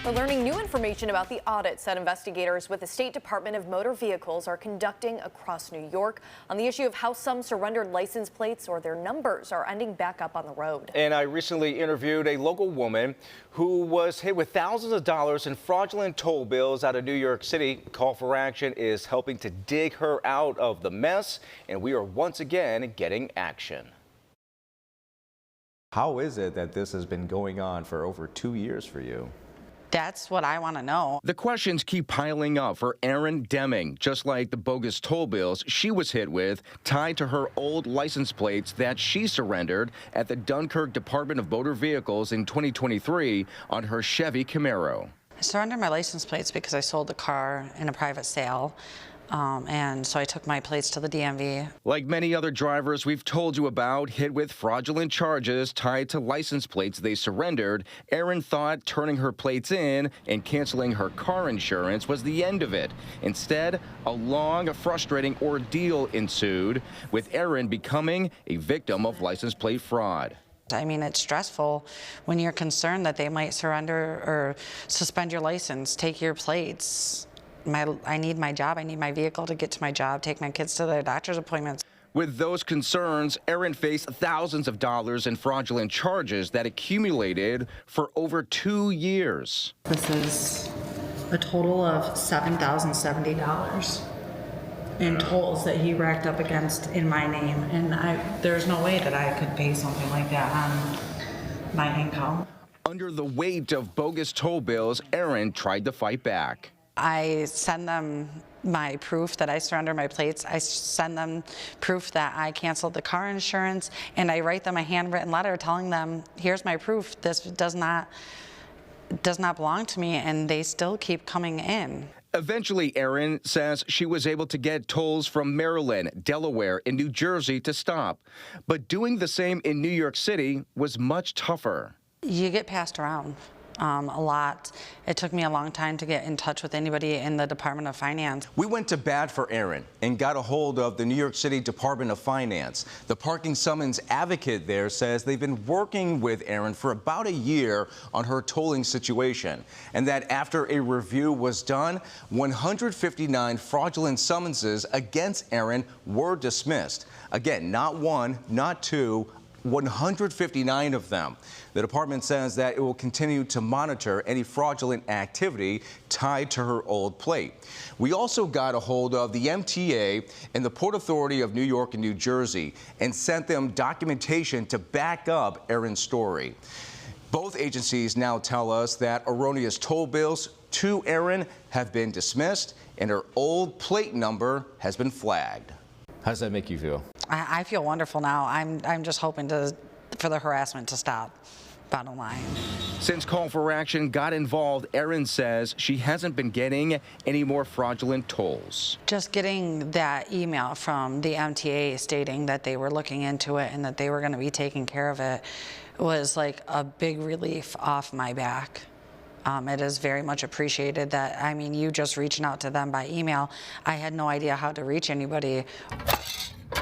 We're learning new information about the audits that investigators with the State Department of Motor Vehicles are conducting across New York on the issue of how some surrendered license plates or their numbers are ending back up on the road. And I recently interviewed a local woman who was hit with thousands of dollars in fraudulent toll bills out of New York City. Call for Action is helping to dig her out of the mess, and we are once again getting action. How is it that this has been going on for over 2 years for you? That's what I want to know. The questions keep piling up for Erin Deming. Just like the bogus toll bills she was hit with, tied to her old license plates that she surrendered at the Dunkirk Department of Motor Vehicles in 2023 on her Chevy Camaro. I surrendered my license plates because I sold the car in a private sale. And so I took my plates to the DMV. Like many other drivers we've told you about hit with fraudulent charges tied to license plates they surrendered, Erin thought turning her plates in and canceling her car insurance was the end of it. Instead, a long, frustrating ordeal ensued, with Erin becoming a victim of license plate fraud. I mean, it's stressful when you're concerned that they might surrender or suspend your license, take your plates. I need my job, I need my vehicle to get to my job, take my kids to their doctor's appointments. With those concerns, Erin faced thousands of dollars in fraudulent charges that accumulated for over 2 years. This is a total of $7,070 in tolls that he racked up against in my name, and there's no way that I could pay something like that on my income. Under the weight of bogus toll bills, Erin tried to fight back. I send them my proof that I surrender my plates. I send them proof that I canceled the car insurance, and I write them a handwritten letter telling them, here's my proof, this does not belong to me, and they still keep coming in. Eventually, Erin says she was able to get tolls from Maryland, Delaware, and New Jersey to stop. But doing the same in New York City was much tougher. You get passed around a lot. It took me a long time to get in touch with anybody in the Department of Finance. We went to bat for Erin and got a hold of the New York City Department of Finance. The parking summons advocate there says they've been working with Erin for about a year on her tolling situation, and that after a review was done, 159 fraudulent summonses against Erin were dismissed. Again, not one, not two, 159 of them. The department says that it will continue to monitor any fraudulent activity tied to her old plate. We also got a hold of the MTA and the Port Authority of New York and New Jersey and sent them documentation to back up Erin's story. Both agencies now tell us that erroneous toll bills to Erin have been dismissed and her old plate number has been flagged. How does that make you feel? I feel wonderful now. I'm just hoping for the harassment to stop, bottom line. Since Call for Action got involved, Erin says she hasn't been getting any more fraudulent tolls. Just getting that email from the MTA stating that they were looking into it and that they were going to be taking care of it was like a big relief off my back. It is very much appreciated that, I mean, you just reaching out to them by email. I had no idea how to reach anybody.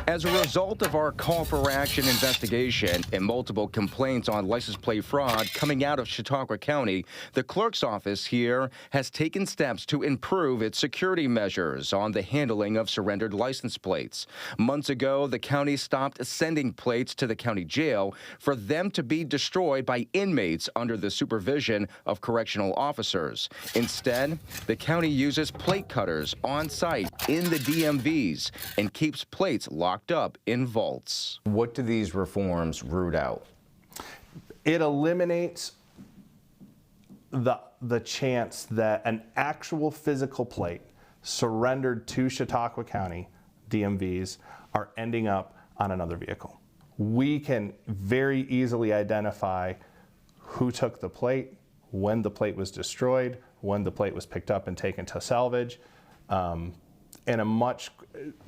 As a result of our Call for Action investigation and multiple complaints on license plate fraud coming out of Chautauqua County, the clerk's office here has taken steps to improve its security measures on the handling of surrendered license plates. Months ago, the county stopped sending plates to the county jail for them to be destroyed by inmates under the supervision of correctional officers. Instead, the county uses plate cutters on site in the DMVs and keeps plates locked up in vaults. What do these reforms root out? It eliminates the chance that an actual physical plate surrendered to Chautauqua County DMVs are ending up on another vehicle. We can very easily identify who took the plate, when the plate was destroyed, when the plate was picked up and taken to salvage, and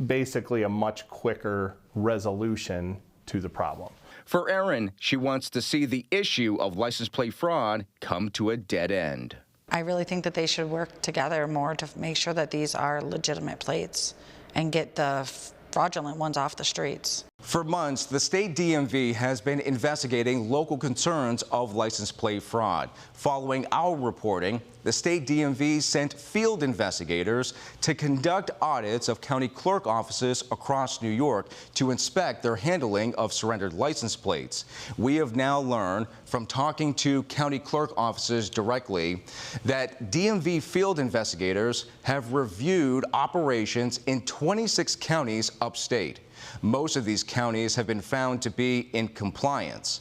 basically a much quicker resolution to the problem. For Erin, she wants to see the issue of license plate fraud come to a dead end. I really think that they should work together more to make sure that these are legitimate plates and get the fraudulent ones off the streets. For months, the state DMV has been investigating local concerns of license plate fraud. Following our reporting, the state DMV sent field investigators to conduct audits of county clerk offices across New York to inspect their handling of surrendered license plates. We have now learned from talking to county clerk offices directly that DMV field investigators have reviewed operations in 26 counties upstate. Most of these counties have been found to be in compliance.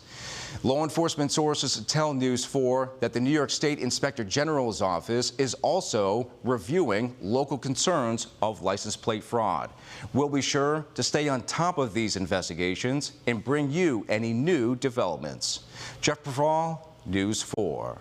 Law enforcement sources tell News 4 that the New York State Inspector General's office is also reviewing local concerns of license plate fraud. We'll be sure to stay on top of these investigations and bring you any new developments. Jeff Preval, News 4.